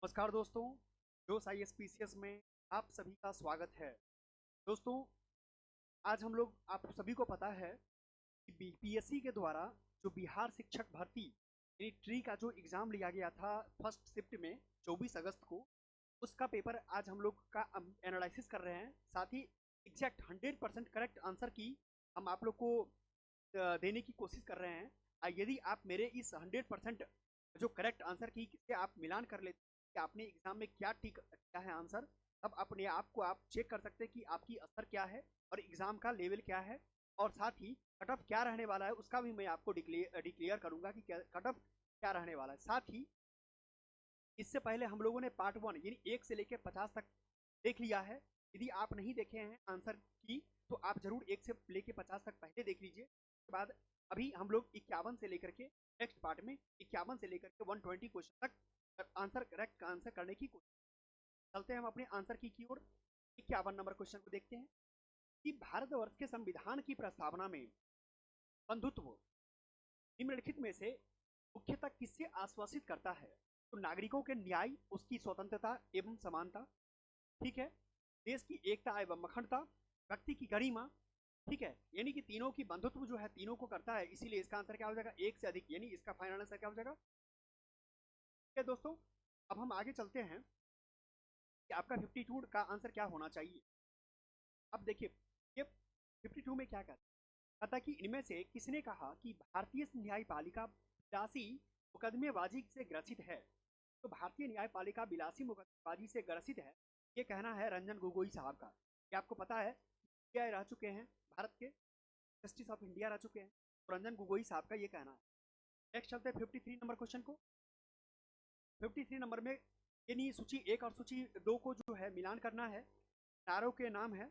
नमस्कार दोस्तों, जोश ISPCS में आप सभी का स्वागत है। दोस्तों, आज हम लोग आप सभी को पता है कि BPSC के द्वारा जो बिहार शिक्षक भर्ती यानी ट्री का जो एग्ज़ाम लिया गया था फर्स्ट शिफ्ट में 24 अगस्त को, उसका पेपर आज हम लोग का एनालिसिस कर रहे हैं। साथ ही एग्जैक्ट 100% करेक्ट आंसर की हम आप लोग को देने की कोशिश कर रहे हैं। यदि आप मेरे इस 100% जो करेक्ट आंसर की से आप मिलान कर लेते हैं कि आपने एग्जाम में क्या टिक किया है आंसर, तब अपने आप को आप चेक कर सकते हैं कि आपकी असर क्या है और एग्जाम का लेवल क्या है, और साथ ही कट ऑफ क्या रहने वाला है उसका भी मैं आपको डिक्लेयर करूंगा कि कट ऑफ क्या रहने वाला है। साथ ही इससे पहले हम लोगों ने पार्ट 1 यानी 1 से लेकर 50 तक देख लिया है। यदि आप नहीं देखे हैं आंसर की तो आप जरूर 1 से लेकर 50 तक पहले देख लीजिए। उसके बाद अभी हम लोग 51 से लेकर के नेक्स्ट पार्ट में 51 से लेकर के 120 क्वेश्चन तक आंसर करेक्ट आंसर करने की कोशिश। चलते हैं हम अपने आंसर की ओर। 51 नंबर क्वेश्चन को देखते हैं कि भारतवर्ष के संविधान की प्रस्तावना में बंधुत्व निम्नलिखित में से मुख्यतः किससे आश्वासित करता है? तो नागरिकों के न्याय, उसकी स्वतंत्रता एवं समानता, ठीक है, देश की एकता एवं अखंडता, व्यक्ति की गरिमा, ठीक है, यानी कि तीनों की बंधुत्व जो है तीनों को करता है, इसीलिए इसका आंसर क्या हो जाएगा? एक से अधिक, यानी इसका फाइनल आंसर क्या हो जाएगा? ठीक है दोस्तों, अब हम आगे चलते हैं कि आपका 52 का आंसर क्या होना चाहिए। अब देखिए ये 52 में क्या कहता है, कहता कि इनमें से किसने कहा कि भारतीय न्यायपालिका बिलासी मुकदमेबाजी से ग्रसित है? तो भारतीय न्यायपालिका बिलासी मुकदमेबाजी से ग्रसित है, ये कहना है रंजन गोगोई साहब का। क्या आपको पता है क्या रह चुके हैं भारत के जस्टिस ऑफ इंडिया रह चुके हैं, तो रंजन गोगोई साहब का ये कहना है। नेक्स्ट चलते हैं 53 नंबर क्वेश्चन को। 53 नंबर में यानी सूची 1 और सूची 2 को जो है मिलान करना है। नारों के नाम है,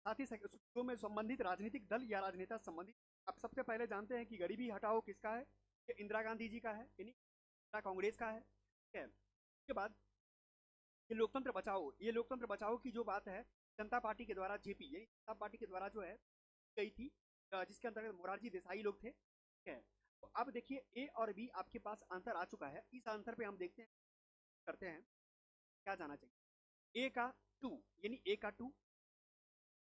साथ ही सूचियों में संबंधित राजनीतिक दल या राजनेता संबंधित। आप सबसे पहले जानते हैं कि गरीबी हटाओ किसका है? ये इंदिरा गांधी जी का है, यानी इंदिरा कांग्रेस का है, ठीक है। उसके बाद ये लोकतंत्र बचाओ, ये लोकतंत्र बचाओ की जो बात है जनता पार्टी के द्वारा जेपी यानी जनता पार्टी के द्वारा जो है गई थी, जिसके अंतर्गत मोरारजी देसाई लोग थे, ठीक है। तो अब देखिए ए और बी आपके पास आंसर आ चुका है। इस आंसर पे हम देखते हैं करते हैं क्या जाना चाहिए। ए का 2 यानी ए का 2,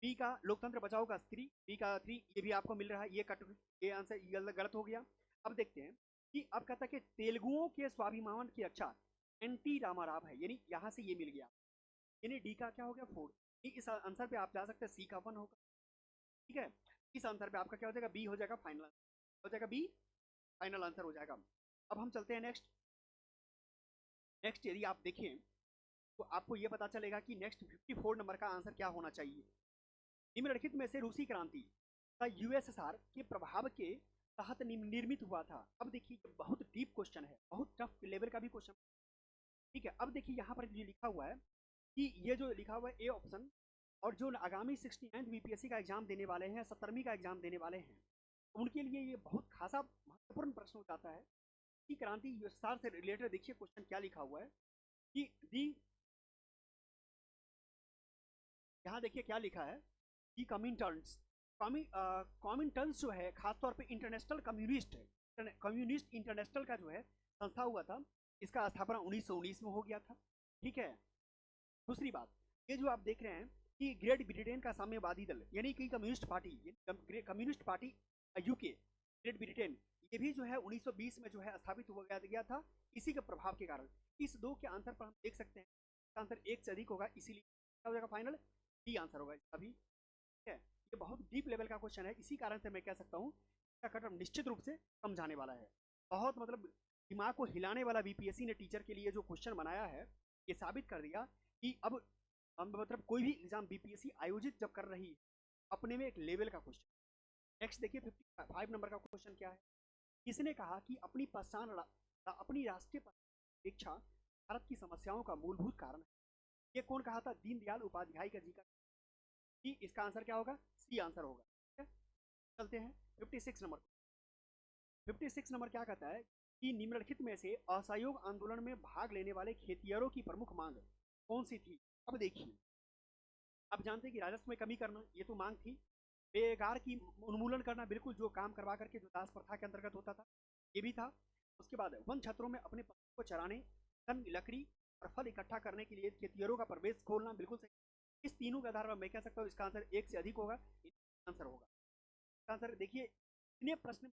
बी का लोकतंत्र बचाओ का 3, बी का 3, ये भी आपको मिल रहा है। ये कट ये आंसर गलत हो गया। अब देखते हैं कि अब कहता है कि तेलुगुओं के स्वाभिमान की रक्षा एनटी रामाराव है, यानी यहां से ये मिल गया, यानी डी का क्या हो गया 4। इस आंसर पे आप जा सकते हैं सी का 1 होगा, ठीक है। इस आंसर पे आपका क्या हो जाएगा? बी हो जाएगा फाइनल, हो जाएगा बी फाइनल आंसर हो जाएगा। अब हम चलते हैं नेक्स्ट। नेक्स्ट यदि आप देखें तो आपको यह पता चलेगा कि नेक्स्ट 54 नंबर का आंसर क्या होना चाहिए। निम्नलिखित में से रूसी क्रांति का यूएसएसआर के प्रभाव के तहत निर्मित हुआ था। अब देखिए बहुत डीप क्वेश्चन है, बहुत टफ लेवल का भी क्वेश्चन, ठीक है। अब देखिए यहाँ पर जो लिखा हुआ है कि ये जो लिखा हुआ है ए ऑप्शन, और जो आगामी 69th बीपीएससी का एग्जाम देने वाले हैं, 70वीं का एग्जाम देने वाले हैं, उनके लिए ये बहुत खासा महत्वपूर्ण प्रश्न हो जाता है कि क्रांति यूएसएसआर से रिलेटेड। देखिए क्वेश्चन क्या लिखा हुआ है कि दी, यहाँ देखिए क्या लिखा है कि कम्युनिटर्स कम्युनिटर्स जो है खासतौर पे इंटरनेशनल कम्युनिस्ट इंटरनेशनल का जो है संस्था हुआ था, इसका स्थापना 1919 में हो गया था, ठीक है। दूसरी बात, ये जो आप देख रहे हैं कि ग्रेट ब्रिटेन का साम्यवादी दल यानी कि communist party UK, great Britain, ये भी जो है 1920 में जो है स्थापित हो गया था इसी के प्रभाव के कारण। इस दो के आंसर पर हम देख सकते हैं आंसर एक से अधिक होगा, इसीलिए क्या हो जाएगा फाइनल? डी आंसर होगा इसका भी, ठीक है। ये बहुत डीप लेवल का क्वेश्चन है, इसी कारण से मैं कह सकता हूँ इसका कटऑफ निश्चित रूप से कम जाने वाला है। बहुत मतलब दिमाग को हिलाने वाला बीपीएससी ने टीचर के लिए जो क्वेश्चन बनाया है, ये साबित कर दिया कि अब मतलब कोई भी एग्जाम बीपीएससी आयोजित जब कर रही है अपने में एक लेवल का क्वेश्चन। नेक्स्ट देखिए 55 नंबर का क्वेश्चन क्या है। किसने कहा कि अपनी राष्ट्रीय शिक्षा भारत की समस्याओं का मूलभूत कारण है? ये कौन कहा था? दीनदयाल उपाध्याय का जी का। कि इसका आंसर क्या होगा? सी आंसर होगा, ठीक है। चलते हैं 56 नंबर। 56 नंबर क्या कहता है कि निम्नलिखित में से असहयोग आंदोलन में भाग लेने वाले खेतिहरों की प्रमुख मांग कौन सी थी? अब देखिए, अब जानते हैं कि राजस्व में कमी करना ये तो मांग थी, बेकार की उन्मूलन करना, बिल्कुल जो काम करवा करके जो दास प्रथा के अंतर्गत होता था ये भी था। उसके बाद वन क्षेत्रों में अपने पशुओं को चराने धन, लकड़ी और फल इकट्ठा करने के लिए खेतिहरों का प्रवेश खोलना, बिल्कुल सही। इस तीनों के आधार पर मैं कह सकता हूँ इसका आंसर एक से अधिक होगा, आंसर होगा। इसका आंसर देखिए, इतने प्रश्न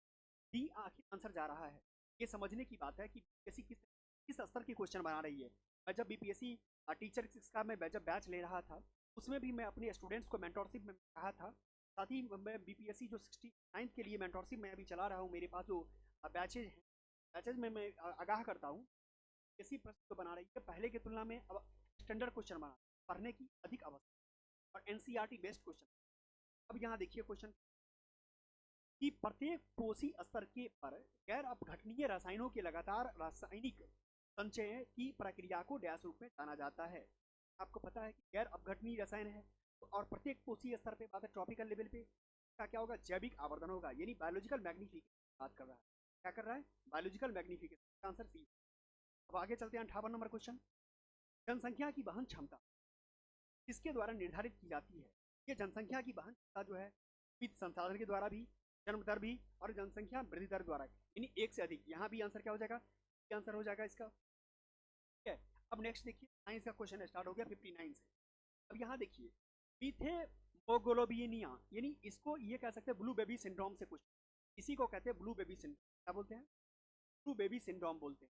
डी आखिर आंसर जा रहा है। ये समझने की बात है कि बीपीएससी किस स्तर की क्वेश्चन बना रही है। मैं जब बीपीएससी टीचर का मैं जब बैच ले रहा था, उसमें भी मैं अपने स्टूडेंट्स को मेंटोरशिप में कहा था। साथ ही मैं बीपीएससी जो 69th के लिए मेंटोरशिप में अभी चला रहा हूँ, मेरे पास जो बैचेज हैं, बैचेज में मैं आगाह करता हूँ ऐसी प्रश्न जो बना रही है पहले की तुलना में अब स्टैंडर्ड क्वेश्चन बना, पढ़ने की अधिक आवश्यकता और एनसीईआरटी बेस्ड क्वेश्चन। अब यहाँ देखिए क्वेश्चन कि प्रत्येक कोशी स्तर के पर गैर अपघटनीय रसायनों के लगातार रासायनिक संचय की प्रक्रिया को डैश रूप में जाना जाता है। आपको पता है कि गैर अपघटनीय रसायन है, तो और प्रत्येक कोशी स्तर पे बात है, ट्रॉपिकल लेवल पे का क्या होगा, जैविक आवर्धन होगा, यानी बायोलॉजिकल मैग्निफिकेशन बात कर रहा है। क्या कर रहा है, बायोलॉजिकल मैग्निफिकेशन। Answer C. अब आगे चलते हैं 58 नंबर क्वेश्चन। जनसंख्या की वहन क्षमता किसके द्वारा निर्धारित की जाती है? ये जनसंख्या की वहन क्षमता जो है वित्त संसाधन के द्वारा भी, जन्म दर भी और जनसंख्या वृद्धि दर द्वारा, यानी एक से अधिक। यहाँ भी आंसर क्या हो जाएगा, ये आंसर हो जाएगा इसका। ठीक है, अब नेक्स्ट देखिए, साइंस का क्वेश्चन स्टार्ट हो गया 59 से। अब यहाँ देखिए, मीथेमोग्लोबिनिया, यानी इसको ये कह सकते हैं ब्लू बेबी सिंड्रोम से कुछ, इसी को कहते हैं ब्लू बेबी सिंड्रोम। क्या बोलते हैं, ब्लू बेबी सिंड्रोम बोलते हैं।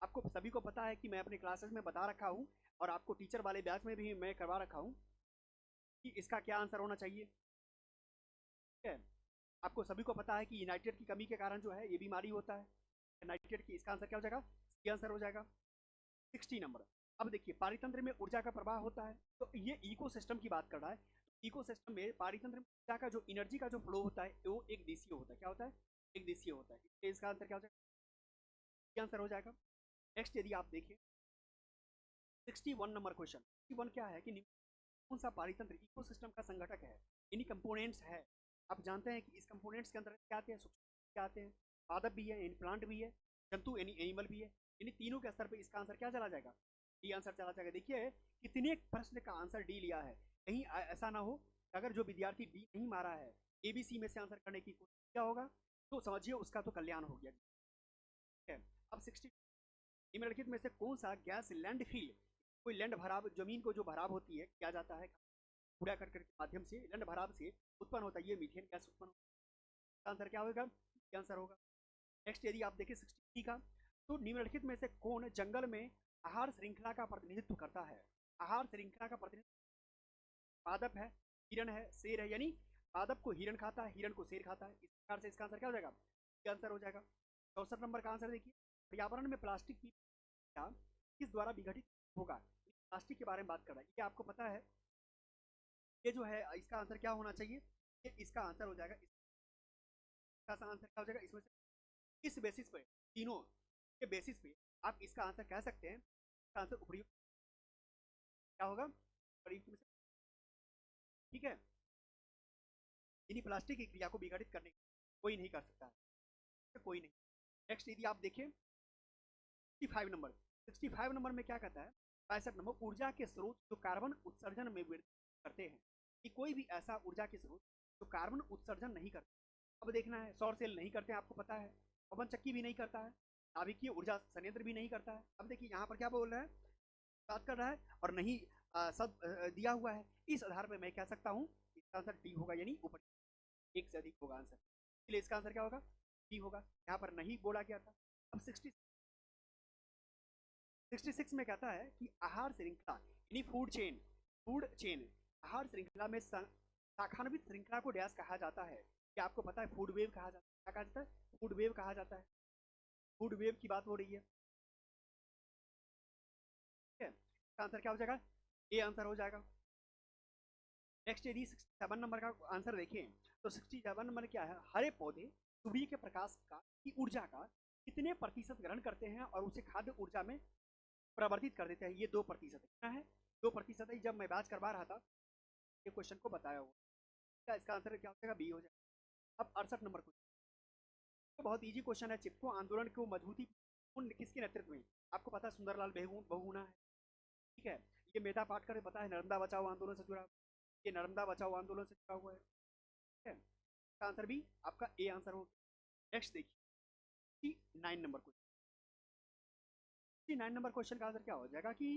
आपको सभी को पता है कि मैं अपने क्लासेस में बता रखा हूँ और आपको टीचर वाले बैच में भी मैं करवा रखा हूँ कि इसका क्या आंसर होना चाहिए। ठीक है, आपको सभी को पता है कि यूनाइटेड की कमी के कारण जो है ये बीमारी होता है, यूनाइटेड की। इसका आंसर क्या हो जाएगा, सी आंसर हो जाएगा। 60 नंबर। अब देखिए, पारितंत्र में ऊर्जा का प्रवाह होता है, तो ये इकोसिस्टम की बात कर रहा है। इकोसिस्टम में पारितंत्र में ऊर्जा का जो एनर्जी का जो फ्लो होता है वो एक दिशीय होता है। क्या होता है, एक दिशीय होता है। इसलिए इसका आंसर क्या हो जाएगा, ये आंसर हो जाएगा। नेक्स्ट यदि आप देखें 61 नंबर क्वेश्चन। 61 क्या है कि कौन सा पारितंत्र इकोसिस्टम का संगठक है, इन्हीं कंपोनेंट्स है। आप जानते हैं कि इस कंपोनेंट्स के अंदर क्या आते हैं, सूक्ष्म क्या आते हैं, पादप भी है यानी प्लांट भी है, जंतु यानी एनिमल भी है। यानी तीनों के स्तर पे इसका आंसर क्या चला जाएगा, डी आंसर चला जाएगा। देखिए कितने प्रश्न का आंसर डी लिया है, कहीं ऐसा ना हो अगर जो विद्यार्थी डी नहीं मारा है, एबीसी में से आंसर करने की कोशिश किया होगा, तो समझिए उसका तो कल्याण हो गया। ठीक है, अब 60 निम्नलिखित में से कौन सा गैस लैंडफिल, कोई लैंड भराव, जमीन को जो भराव होती है किया जाता है कूड़ा करकट के माध्यम से, लैंड भराव से उत्पन्न होता है, ये मीथेन गैस उत्पन्न होता है। आंसर क्या होगा, क्या आंसर होगा। नेक्स्ट यदि आप देखें 60 का, तो निम्नलिखित में से कौन जंगल में आहार श्रृंखला का प्रतिनिधित्व करता है। आहार श्रृंखला का प्रतिनिधित्व पादप है, हिरण है, शेर है, यानी पादप को हिरण खाता है, हिरण को शेर खाता है। इस प्रकार से इसका आंसर क्या हो जाएगा, ये आंसर हो जाएगा। 64 नंबर का आंसर देखिए, पर्यावरण में प्लास्टिक की किस द्वारा विघटित होगा। प्लास्टिक के बारे में बात कर रहा है, ये आपको पता है। ये जो है इसका आंसर क्या होना चाहिए, ये इसका आंसर हो जाएगा। इसका आंसर क्या हो जाएगा, इसमें से इस बेसिस पे, तीनों के बेसिस पे आप इसका आंसर कह सकते हैं। इसका आंसर उपयुक्त क्या होगा, उपयुक्त में से, ठीक है। यानी प्लास्टिक की क्रिया को विघटित करने कोई नहीं कर सकता है, कोई नहीं। नेक्स्ट यदि आप देखें 65 नंबर, 65 नंबर में क्या कहता है, 65 नंबर, ऊर्जा के स्रोत जो कार्बन उत्सर्जन में वृद्धि करते हैं, कि कोई भी ऐसा ऊर्जा के स्रोत जो कार्बन उत्सर्जन नहीं करते। अब देखना है, सौर सेल नहीं करते हैं, आपको पता है, पवन चक्की भी नहीं करता है, नाभिकीय ऊर्जा संयंत्र भी नहीं करता है। अब देखिए यहाँ पर क्या बोल रहा है, बात कर रहा है और नहीं सब दिया हुआ है। इस आधार पर मैं कह सकता हूँ इसका आंसर डी होगा, यानी ऊपर एक से अधिक होगा आंसर। इसलिए इसका आंसर क्या होगा, डी होगा। यहाँ पर नहीं बोला गया था। अब 66 में कहता है कि आहार श्रृंखला यानी फूड चेन आहार श्रृंखला में शाखान्वित श्रृंखला को डैश कहा जाता है। क्या आपको पता है, फूड वेव कहा जाता है। क्या कहा जाता है, फूड वेव कहा जाता है। फूड वेव की बात हो रही है। ठीक है, इसका आंसर क्या हो जाएगा, ए आंसर हो जाएगा। नेक्स्ट यदि 67 नंबर का आंसर देखें, तो 67 नंबर क्या है, हरे पौधे सूर्य के प्रकाश का की ऊर्जा का कितने प्रतिशत ग्रहण करते हैं और उसे खाद्य ऊर्जा में परिवर्तित कर देते हैं। ये 2% कितना है, 2% है। जब मैं बात करवा रहा था ये क्वेश्चन को बताया हुआ, इसका आंसर क्या हो जाएगा, बी हो जाएगा। अब 68 नंबर क्वेश्चन, तो बहुत इजी क्वेश्चन है। चिपको आंदोलन को मजबूती किसके नेतृत्व में, आपको पता है सुंदरलाल बहुगुणा है। ठीक है, ये मेधा पाटकर पता है नर्मदा बचाओ आंदोलन से जुड़ा, ये नर्मदा बचाओ आंदोलन से जुड़ा हुआ है। ठीक है, इसका आंसर भी आपका ए आंसर हो। नेक्स्ट देखिए 9 नंबर क्वेश्चन, 69 नंबर क्वेश्चन का आंसर क्या हो जाएगा कि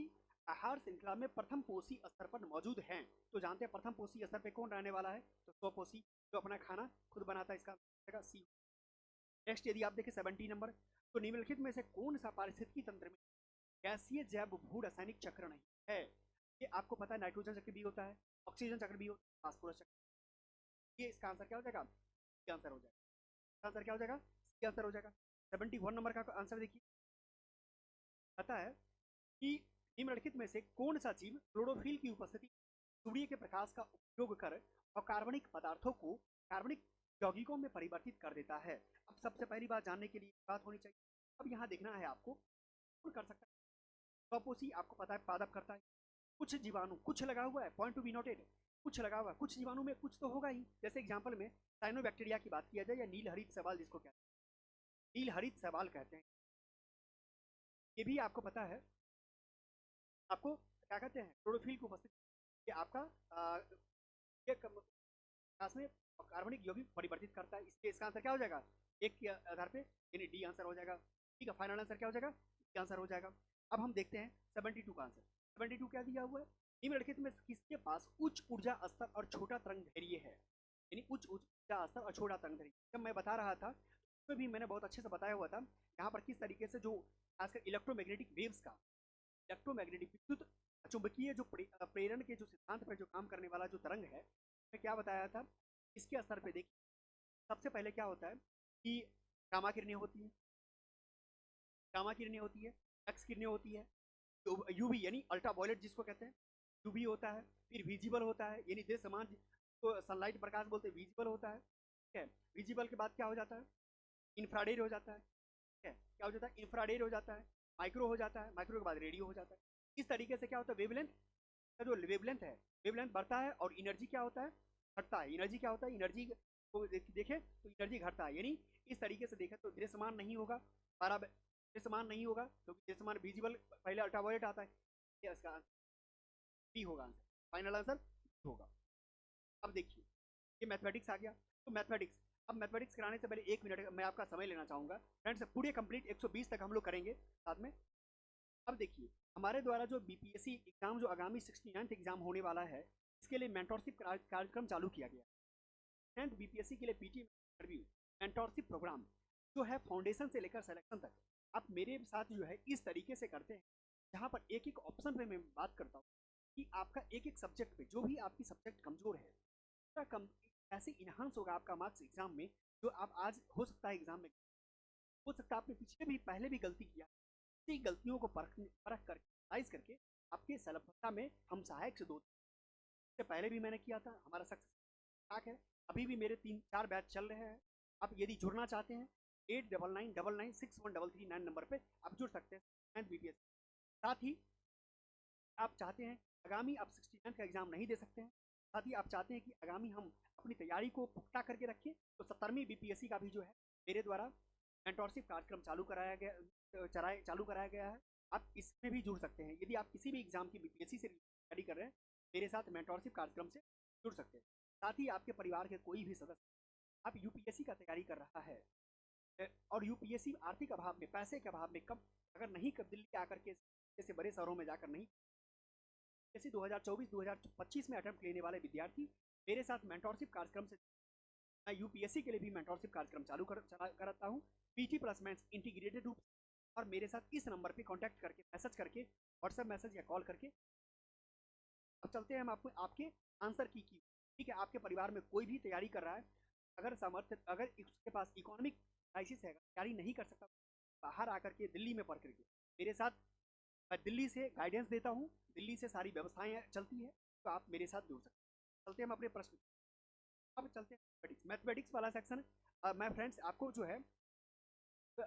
आहार श्रृंखला में प्रथम पोषी स्तर पर मौजूद हैं। तो जानते हैं प्रथम पोषी स्तर पे कौन रहने वाला है, तो स्वपोषी, जो अपना खाना खुद बनाता है, इसका सी। नेक्स्ट यदि आप देखें 70 नंबर, तो निम्नलिखित में से कौन सा पारिस्थितिकी तंत्र में गैसीय जैव भू रासायनिक चक्र नहीं है। ये आपको पता है नाइट्रोजन चक्र भी होता है, ऑक्सीजन चक्र भी होता है, फास्फोरस चक्र। ये इसका आंसर क्या हो जाएगा, सी आंसर हो जाएगा। इसका आंसर क्या हो जाएगा, सी आंसर हो जाएगा। 71 नंबर का आंसर देखिए, पता है कि निम्नलिखित में से कौन सा जीव क्लोरोफिल की उपस्थिति सूर्य के प्रकाश का उपयोग कर और कार्बनिक पदार्थों को कार्बनिक यौगिकों में परिवर्तित कर देता है। अब सबसे पहली बात जानने के लिए बात होनी चाहिए, अब यहाँ देखना है आपको कौन कर सकता है। स्वपोषी आपको पता है पादप करता है, कुछ जीवाणु, कुछ लगा हुआ है, पॉइंट टू बी नोटेड, कुछ लगा हुआ है, कुछ जीवाणु में कुछ तो होगा ही। जैसे एग्जाम्पल में साइनोबैक्टीरिया की बात किया जाए या नील हरित शैवाल जिसको कहते हैं, नील हरित शैवाल कहते हैं, ये भी आपको पता है। आपको क्या कहते हैं, क्लोरोफिल की उपस्थिति, ये आपका ये प्रकाश में कार्बनिक यौगिक परिवर्तित करता है, इसलिए इसका आंसर क्या हो जाएगा, एक के आधार पे यानी डी आंसर हो जाएगा। ठीक है, फाइनल आंसर क्या हो जाएगा, डी आंसर हो जाएगा। अब हम देखते हैं 72 का आंसर। 72 क्या दिया हुआ है, निम्नलिखित में किसके पास उच्च ऊर्जा स्तर और छोटा तरंग धैर्य है, यानी उच्च ऊर्जा स्तर और छोटा तरंग धैर्य। जब मैं बता रहा था उसमें भी मैंने बहुत अच्छे से बताया हुआ था यहाँ पर किस तरीके से जो खासकर इलेक्ट्रोमैग्नेटिक वेव्स का, इलेक्ट्रोमैग्नेटिक विद्युत चुंबकीय जो प्रेरण के जो सिद्धांत पर जो काम करने वाला जो तरंग है, मैं क्या बताया था, इसके स्तर पे देखिए सबसे पहले क्या होता है कि गामा किरणें होती हैं, गामा किरणें होती है, एक्स किरणें होती है, यूवी यानी अल्ट्रावायलेट जिसको कहते हैं, यूवी होता है, फिर विजिबल होता है यानी दृश्यमान को सनलाइट प्रकाश बोलते हैं, विजिबल होता है। ठीक है, विजिबल के बाद क्या हो जाता है, इंफ्रारेड हो जाता है। ठीक है, क्या हो जाता है, इंफ्रारेड हो जाता है, माइक्रो हो जाता है, माइक्रो के बाद रेडियो हो जाता है। इस तरीके से क्या होता है, वेवलेंथ का जो वेवलेंथ है, वेवलेंथ बढ़ता है और एनर्जी क्या होता है, घटता है। एनर्जी क्या होता है, एनर्जी को देखें तो एनर्जी घटता है, यानी इस तरीके से देखें तो दृश्यमान नहीं होगा, सारा दृश्यमान नहीं होगा क्योंकि दृश्यमान विजिबल पहले अल्ट्रावायलेट आता है। ये इसका आंसर बी होगा, आंसर फाइनल आंसर होगा। अब देखिए ये मैथमेटिक्स आ गया, तो मैथमेटिक्स, अब मैथमेटिक्स कराने से पहले 1 मिनट मैं आपका समय लेना चाहूँगा फ्रेंड्स, पूरे कंप्लीट 120 तक हम लोग करेंगे साथ में। अब देखिए हमारे द्वारा जो बीपीएससी एग्जाम जो आगामी 69th एग्जाम होने वाला है, इसके लिए मेंटरशिप कार्यक्रम चालू किया गया है। 10th बीपीएससी के लिए पीटी इंटरव्यू मेंटरशिप प्रोग्राम जो है फाउंडेशन से लेकर सिलेक्शन तक, आप मेरे साथ जो है इस तरीके से करते हैं, जहाँ पर एक एक ऑप्शन पे मैं बात करता हूँ कि आपका एक एक सब्जेक्ट पे जो भी आपकी सब्जेक्ट कमजोर है, पूरा कम ऐसे इन्हांस होगा आपका मार्क्स एग्जाम में, जो आप आज हो सकता है एग्जाम में, हो सकता है आपने पिछले भी पहले भी गलती किया, इसी गलतियों को परख कर एनालाइज करके आपके सफलता में हम सहायक से दो। इससे पहले भी मैंने किया था, हमारा सक्सेस है, अभी भी मेरे 3-4 बैच चल रहे हैं। आप यदि जुड़ना चाहते हैं 8999961339 नंबर पे आप जुड़ सकते हैं बीपीएस। साथ ही आप चाहते हैं आगामी आप 69 का एग्जाम नहीं दे सकते हैं, साथ ही आप चाहते हैं कि आगामी हम अपनी तैयारी को पुख्ता करके रखें, तो 70वीं बीपीएससी का भी जो है मेरे द्वारा मेंटरशिप कार्यक्रम चालू कराया गया है। आप इसमें भी जुड़ सकते हैं, यदि आप किसी भी एग्जाम की बीपीएससी से तैयारी कर रहे हैं, मेरे साथ मेंटरशिप कार्यक्रम से जुड़ सकते हैं। साथ ही आपके परिवार के कोई भी सदस्य आप यूपीएससी का तैयारी कर रहा है और यूपीएससी आर्थिक अभाव में, पैसे के अभाव में कब अगर नहीं कब दिल्ली आकर के जैसे बड़े शहरों में जाकर नहीं, जैसे 2024-2025 में अटेम्प्ट लेने वाले विद्यार्थी मेरे साथ मेंटरशिप कार्यक्रम से, मैं यूपीएससी के लिए भी मेंटरशिप कार्यक्रम कराता हूँ, पीटी प्लस मेंस इंटीग्रेटेड रूप, और मेरे साथ इस नंबर पे कांटेक्ट करके मैसेज करके, व्हाट्सएप मैसेज या कॉल करके। अब चलते हैं हम आपको आपके आंसर की ठीक है, आपके परिवार में कोई भी तैयारी कर रहा है, अगर सामर्थ्य, अगर उसके पास इकोनॉमिक क्राइसिस है, तैयारी नहीं कर सकता, बाहर आकर के दिल्ली में पढ़ करके मेरे साथ, मैं दिल्ली से गाइडेंस देता हूँ, दिल्ली से सारी व्यवस्थाएं चलती है, तो आप मेरे साथ जुड़ सकते हैं। चलते हैं हम अपने प्रश्न, अब चलते हैं मैथमेटिक्स वाला सेक्शन। मैं फ्रेंड्स आपको जो है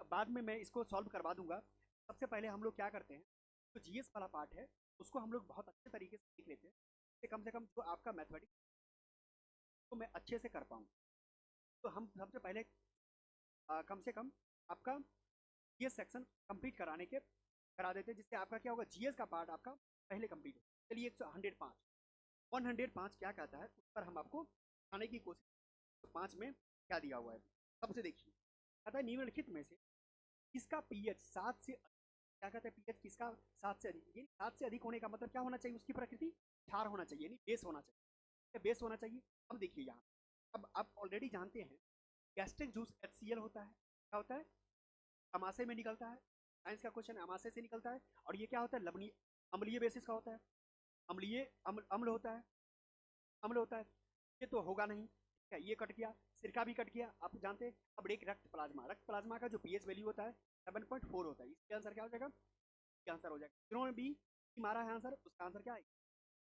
बाद में मैं इसको सॉल्व करवा दूंगा। सबसे पहले हम लोग क्या करते हैं, तो जीएस वाला पार्ट है उसको हम लोग बहुत अच्छे तरीके से सीख लेते हैं, से कम जो आपका मैथमेटिक्स तो मैं अच्छे से कर पाऊँ। तो हम सबसे पहले कम से कम आपका जीएस सेक्शन कंप्लीट करा देते हैं, जिससे आपका क्या होगा, जीएस का पार्ट आपका पहले कंप्लीट हो। चलिए 105 क्या कहता है उस पर हम आपको आने की कोशिश। तो 5 में क्या दिया हुआ है, सबसे देखिए कहता है निम्नलिखित में से इसका पीएच 7 से क्या कहते हैं पीएच किसका 7 से अधिक, यानी 7 से अधिक होने का मतलब क्या होना चाहिए, उसकी प्रकृति क्षार होना चाहिए, यानी बेस होना चाहिए, बेस होना चाहिए। अब देखिए यहाँ, अब आप ऑलरेडी जानते हैं गैस्ट्रिक जूस HCl होता है, क्या होता है, अमाशय में निकलता है, साइंस का क्वेश्चन है, अमाशय से निकलता है। और ये क्या होता है, लवणीय अम्लीय बेसिस का होता है, अम्लीय अम्ल होता है, अम्ल होता है। ये तो होगा नहीं, ठीक है, ये कट गया, सिरका भी कट गया, आप जानते हैं। अब एक रक्त प्लाज्मा, रक्त प्लाज्मा का जो पीएच वैल्यू होता है 7.4 होता है, इसका आंसर क्या हो जाएगा, इसका आंसर हो जाएगा, जिन्होंने भी मारा है आंसर, उसका आंसर क्या है,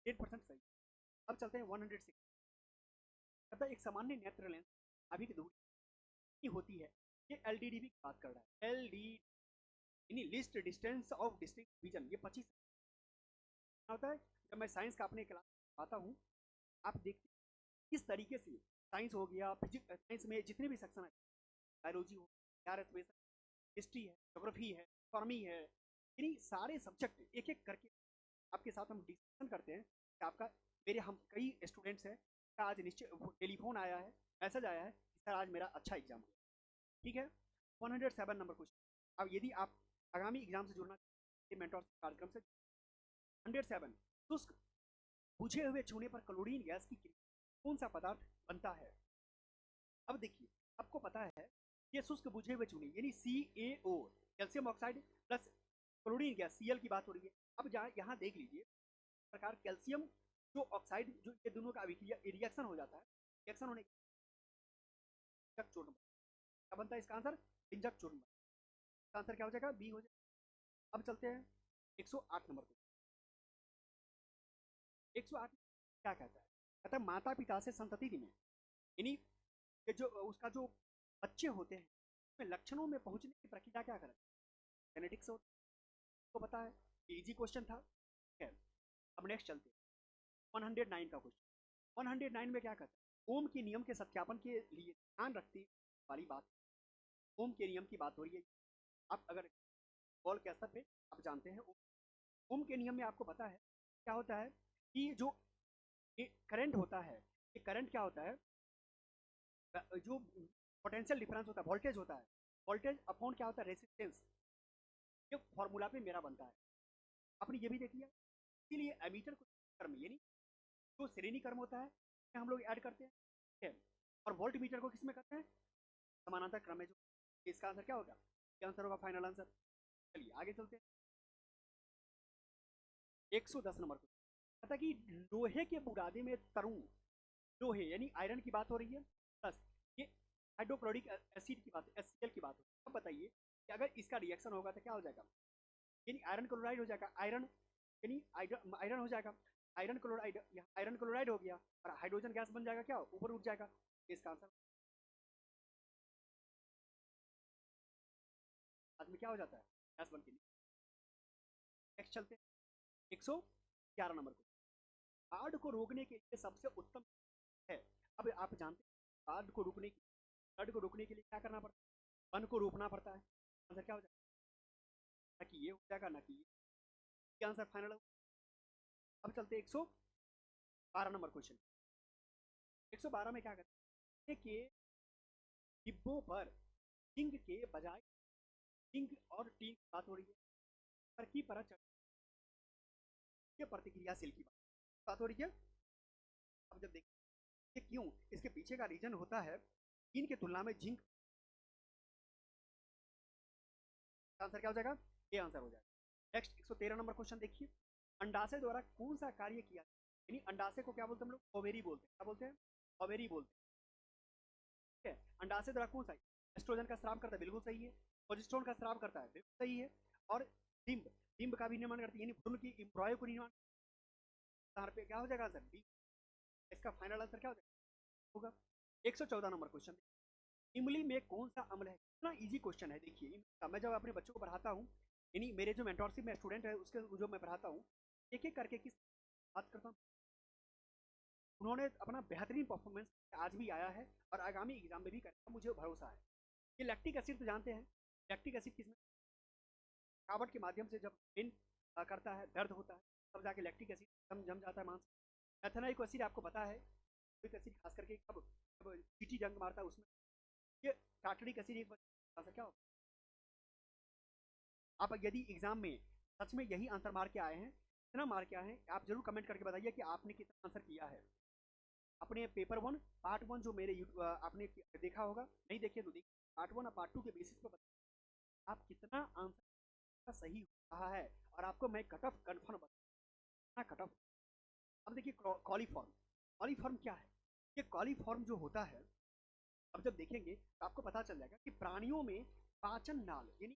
8% सही। अब चलते हैं 106, कहता है एक सामान्य नेत्र लेंस अभी की दूरी होती है, ये LDDB की बात कर रहा है, LD यानी list distance of district vision, ये 25 होता है। जब मैं साइंस का अपने क्लास आता हूँ, आप देखते किस तरीके से साइंस हो गया, फिजिक्स, साइंस में जितने भी सेक्शन है, बायोलॉजी हो, हिस्ट्री है, ज्योग्राफी है, इकोनॉमी है, यानी सारे सब्जेक्ट एक एक करके आपके साथ हम डिस्कशन करते हैं कि आपका, मेरे हम कई स्टूडेंट्स हैं का आज निश्चित टेलीफोन आया है, मैसेज आया है कि सर आज मेरा अच्छा एग्जाम हुआ, ठीक है। 107 नंबर क्वेश्चन। अब यदि आप आगामी एग्जाम से जुड़ना चाहते हैं मेंटोरशिप कार्यक्रम से, 107 शुष्क बुझे हुए चूने पर क्लोरीन गैस की कौन सा पदार्थ बनता है। अब देखिए, आपको पता है ये शुष्क बुझे हुए चूने यानी CaO, calcium oxide plus chlorine gas Cl की बात हो रही है। अब यहाँ देख लीजिए प्रकार कैल्शियम जो ऑक्साइड, जो ये दोनों का रिएक्शन हो जाता है, रिएक्शन होने के चूर्ण क्या बनता है, इसका आंसर बिंजक चूर्ण, इसका आंसर क्या हो जाएगा, बी हो जाएगा। अब चलते हैं 108 नंबर को। 108 क्या कहता है, कहता है माता पिता से संतति में, यानी ये जो उसका जो बच्चे होते हैं उसमें लक्षणों में पहुंचने की प्रक्रिया क्या करती है, जेनेटिक्स होती है, तो पता है, इजी क्वेश्चन था, ठीक है। अब नेक्स्ट चलते हैं 109 का क्वेश्चन। 109 में क्या कहता है, ओम के नियम के सत्यापन के लिए ध्यान रखती वाली बात, ओम के नियम की बात हो रही है। आप अगर बॉल के स्तर पे आप जानते हैं ओम के नियम में आपको पता है क्या होता है कि जो करंट होता है, ये करंट क्या होता है, जो पोटेंशियल डिफरेंस होता है, वोल्टेज होता है, वोल्टेज अपॉन क्या होता है, रेसिस्टेंस, ये फॉर्मूला पे मेरा बनता है। आपने ये भी देख लिया, इसीलिए एमीटर को कर्म, यानी जो श्रेणी कर्म होता है हम लोग ऐड करते हैं, ठीक है। और वोल्ट मीटर को किस में करते हैं, समानांतर क्रम में, जो इसका आंसर क्या होगा, क्या आंसर होगा, फाइनल आंसर। चलिए आगे चलते हैं 110 नंबर को। पता कि लोहे के बुरादे में तरुण, लोहे यानी आयरन की बात हो रही है, प्लस ये हाइड्रोक्लोरिक एसिड की बात, HCl की बात हो रही है। अब बताइए कि अगर इसका रिएक्शन होगा तो क्या हो जाएगा, यानी आयरन क्लोराइड हो जाएगा, आयरन यानी आयरन हो जाएगा, आयरन क्लोराइड, यहाँ आयरन क्लोराइड हो गया और हाइड्रोजन गैस बन जाएगा, क्या ऊपर उठ जाएगा, इसका आंसर आदमी क्या हो जाता है, गैस बन के। नेक्स्ट चलते हैं 111 नंबर को। बाढ़ को रोकने के लिए सबसे उत्तम है, अब आप जानते हैं बाढ़ को रोकने की, बाढ़ को रोकने के लिए क्या करना पड़ता है, वन को रोकना पड़ता है, आंसर क्या हो जाएगा, ना कि ये हो जाएगा ना कि ये आंसर फाइनल हो। अब चलते हैं 112 नंबर क्वेश्चन। 112 में क्या करते हैं कि डिब्बों पर टिंग के बजाय, टिंग और टी की बात हो रही है, पर की परत चढ़ प्रतिक्रियाशील की बात हो रही है। अब जब देखिए क्यों, इसके पीछे का रीजन होता है टीन की तुलना में जिंक, आंसर क्या हो जाएगा, ये आंसर हो जाएगा। नेक्स्ट 113 नंबर क्वेश्चन देखिए, अंडाशय द्वारा कौन सा कार्य किया, यानी अंडाशय को क्या बोलते हैं हम लोग, ओवेरी बोलते हैं, क्या बोलते हैं, ओवेरी बोलते हैं, ठीक है। अंडाशय द्वारा कौन सा, एस्ट्रोजन का स्राव करता है, बिल्कुल सही है। प्रोजेस्टेरोन का स्राव करता है, बिल्कुल सही है। और डिम्ब, डिम्ब का भी निर्माण करती है, यानी भ्रूण की एम्ब्रॉय को निर्माण, पे क्या हो जाएगा आंसर डी, इसका फाइनल आंसर क्या हो जाएगा होगा। 114 नंबर क्वेश्चन, इमली में कौन सा अम्ल है, इतना इजी क्वेश्चन है। देखिए मैं जब अपने बच्चों को पढ़ाता हूँ, यानी मेरे जो मेंटोरशिप में स्टूडेंट है उसके जो मैं पढ़ाता हूँ, एक एक करके किस बात करता हूँ, उन्होंने अपना बेहतरीन परफॉर्मेंस आज भी आया है और आगामी एग्जाम में भी करेगा, मुझे भरोसा है। ये लैक्टिक एसिड तो जानते हैं, लैक्टिक एसिड किसमें, थकावट के माध्यम से जब पेन करता है, दर्द होता है, तब जाके लैक्टिक एसिड जम जाता है मांस। एथेनाइक एसिड आपको पता है, एसिड खास करके जब चीटी जंग मारता है उसमें, ये टार्टरिक एसिड एक आंसर क्या होगा, आप यदि एग्जाम में सच में यही आंसर मार के आए हैं, कितना मार के आए हैं, आप जरूर कमेंट करके बताइए कि आपने कितना आंसर किया है। अपने पेपर 1 पार्ट 1 जो मेरे आपने देखा होगा, नहीं देखे तो देखिए, पार्ट 1 और पार्ट 2 के बेसिस पर आप कितना आंसर सही हो रहा है, और आपको मैं कट ऑफ कन्फर्म बता कट ऑफ। अब देखिए कॉलीफॉर्म, कॉलीफॉर्म क्या है? ये कॉलीफॉर्म जो होता है, अब जब देखेंगे तो आपको पता चल जाएगा कि प्राणियों में पाचन नाल यानी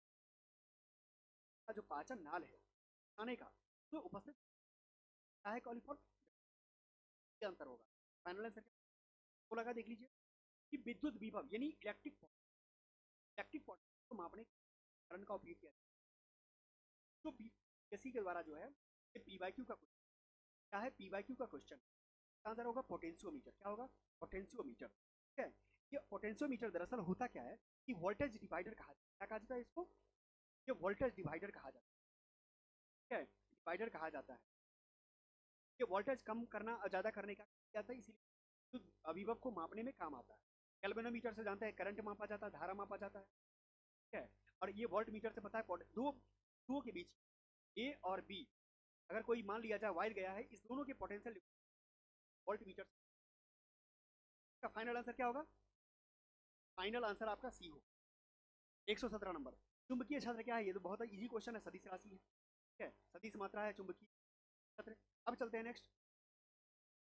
जो पाचन नाल है खाने का, तो उपस्थित क्या है कॉलीफॉर्म, क्या आंसर होगा? फाइनल आंसर को लगा देख लीजिए कि विद्युत विभव यानी इलेक्ट्रिक पोटेंशियल को मापने के उपकरण का उपयोग किया जाता है। तो बीपीएससी के द्वारा जो है ये पीवाईक्यू का क्वेश्चन, क्या है पीवाईक्यू का क्वेश्चन, आंसर होगा पोटेंशियोमीटर। क्या होगा? पोटेंशियोमीटर। ठीक है, ये पोटेंशियोमीटर दरअसल होता क्या है कि वोल्टेज डिवाइडर कहा जाता है। क्या कहा जाता है इसको? ये वोल्टेज डिवाइडर कहा जाता है। ठीक है, डिवाइडर कहा जाता है। ये वोल्टेज कम करना और ज़्यादा करने का जाता है, इसीलिए तो विभव को मापने में काम आता है। गैल्वेनोमीटर से जानते हैं करंट मापा जाता है, धारा मापा जाता है। ठीक है, और ये वोल्ट मीटर से पता है दो के बीच ए और बी, अगर कोई मान लिया जाए वायर गया है, इस दोनों के पोटेंशियल वोल्ट मीटर का फाइनल आंसर क्या होगा? फाइनल आंसर आपका सी हो। 117 नंबर। चुंबकीय क्षेत्र क्या है? ये तो बहुत इजी क्वेश्चन है, सदिश राशि है। ठीक है, सदिश मात्रा है चुंबकीय क्षेत्र। अब चलते हैं नेक्स्ट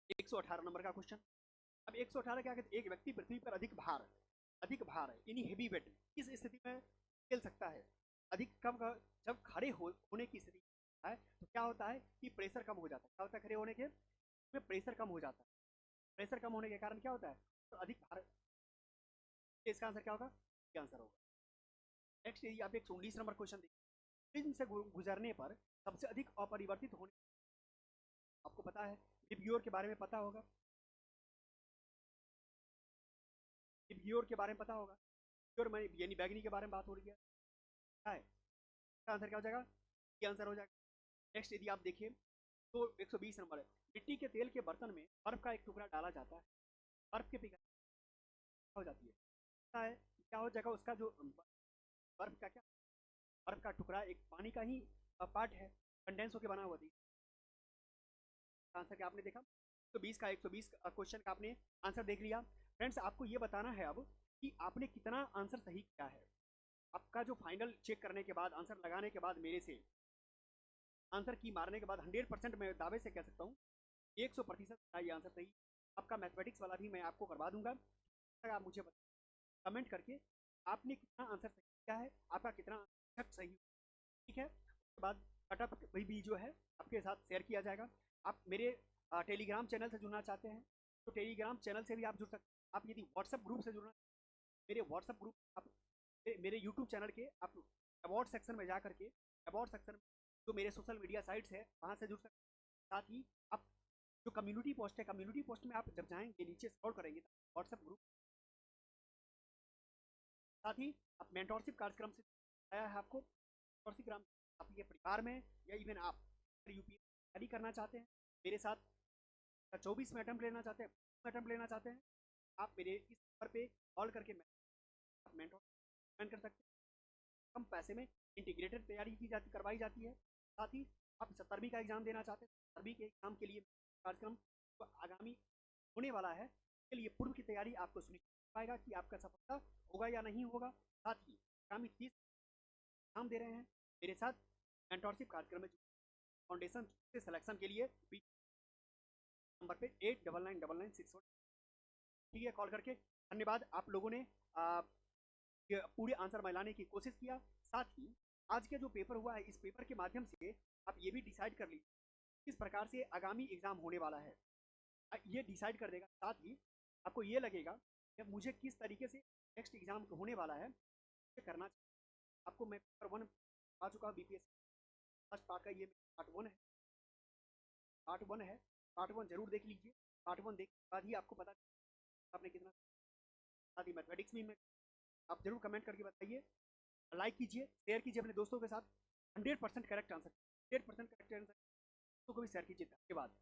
118 नंबर का क्वेश्चन। अब 118 क्या कहते हैं? एक व्यक्ति पृथ्वी पर अधिक भार यानी हेवी वेट किस स्थिति में खेल सकता है? अधिक कम जब होने की स्थिति है तो क्या होता है कि प्रेशर कम हो जाता है। क्या होता है? खड़े होने के में प्रेशर कम हो जाता है। प्रेशर कम होने के कारण क्या होता है? तो अधिक भार। इसका आंसर क्या होगा? क्या आंसर होगा? नेक्स्ट यदि आप 119 नंबर क्वेश्चन देखिए, प्रिज्म से गुजरने पर सबसे अधिक अपरिवर्तित होने, आपको पता है डिब्यूर के बारे में पता होगा, डिब्यूर के बारे में पता होगा, डिब्यूर में यानी बैगनी के बारे में बात हो रही है। क्या है इसका आंसर? क्या हो जाएगा? ये आंसर हो जाएगा। नेक्स्ट यदि आप देखिए तो 120 नंबर है, मिट्टी के तेल के बर्तन में बर्फ का एक टुकड़ा डाला जाता है, बर्फ के पिघल हो जाती है, क्या हो जाएगा उसका जो बर्फ का क्या, बर्फ का टुकड़ा एक पानी का ही पार्ट है, कंडेंस होकर बना हुआ थी। आंसर क्या आपने देखा? 120 क्वेश्चन का आपने आंसर देख लिया। फ्रेंड्स आपको ये बताना है अब कि आपने कितना आंसर सही किया है। आपका जो फाइनल चेक करने के बाद, आंसर लगाने के बाद, मेरे से आंसर की मारने के बाद 100% मैं दावे से कह सकता हूँ 100% ये आंसर सही। आपका मैथमेटिक्स वाला भी मैं आपको करवा दूंगा। आप मुझे कमेंट करके आपने कितना आंसर सही किया है, आपका कितना आंसर सही। ठीक है, उसके बाद कटअप भी जो है आपके साथ शेयर किया जाएगा। आप मेरे टेलीग्राम चैनल से जुड़ना चाहते हैं तो टेलीग्राम चैनल से भी आप जुड़ सकते हैं। आप यदि व्हाट्सएप ग्रुप से जुड़ना, मेरे व्हाट्सएप ग्रुप आप मेरे यूट्यूब चैनल के आप अवार्ड सेक्शन में जा करके अवार्ड सेक्शन में जो मेरे सोशल मीडिया साइट्स है वहाँ से जुड़ सकते हैं। साथ ही आप जो कम्युनिटी पोस्ट है, कम्युनिटी पोस्ट में आप जब जाएंगे नीचे स्क्रॉल करेंगे व्हाट्सएप ग्रुप, साथ ही आप मेंटोरशिप कार्यक्रम से आया है आपको मेंटोरशिप आप ये परिवार में या इवन आप यूपीएससी तैयारी करना चाहते हैं, मेरे साथ 24 में अटैम्प्ट लेना चाहते हैं, अटैम्प्ट लेना चाहते हैं, आप मेरे इस नंबर पे कॉल करके मेंटोर ज्वाइन कर सकते हैं। कम पैसे में इंटीग्रेटेड तैयारी की जाती करवाई जाती है। साथ ही आप 17वीं का एग्जाम देना चाहते हैं, 17वीं के एग्जाम के लिए कार्यक्रम तो आगामी होने वाला है, इसके लिए पूर्व की तैयारी आपको सुनिश्चित पाएगा कि आपका सफलता होगा या नहीं होगा। साथ ही आगामी 30 एग्जाम दे रहे हैं मेरे साथ मेंटोरशिप कार्यक्रम में फाउंडेशन से सिलेक्शन के लिए नंबर पे 899996। ठीक है, कॉल करके धन्यवाद। आप लोगों ने पूरे आंसर में लाने की कोशिश किया। साथ ही आज का जो पेपर हुआ है, इस पेपर के माध्यम से आप ये भी डिसाइड कर लीजिए किस प्रकार से आगामी एग्जाम होने वाला है, ये डिसाइड कर देगा। साथ ही आपको ये लगेगा कि मुझे किस तरीके से नेक्स्ट एग्जाम होने वाला है करना चाहिए। आपको मैं पेपर 1 आ चुका हूँ बीपीएससी फर्स्ट पार्ट का, ये पार्ट 1 है, पार्ट 1 जरूर देख लीजिए। पार्ट 1 देख के बाद ही आपको पता आपने कितना। साथ ही मैथमेटिक्स में आप जरूर कमेंट करके बताइए, लाइक कीजिए, शेयर कीजिए अपने दोस्तों के साथ। 100% करेक्ट आंसर, 100% करेक्ट आंसर दोस्तों को भी शेयर कीजिए। धन्यवाद।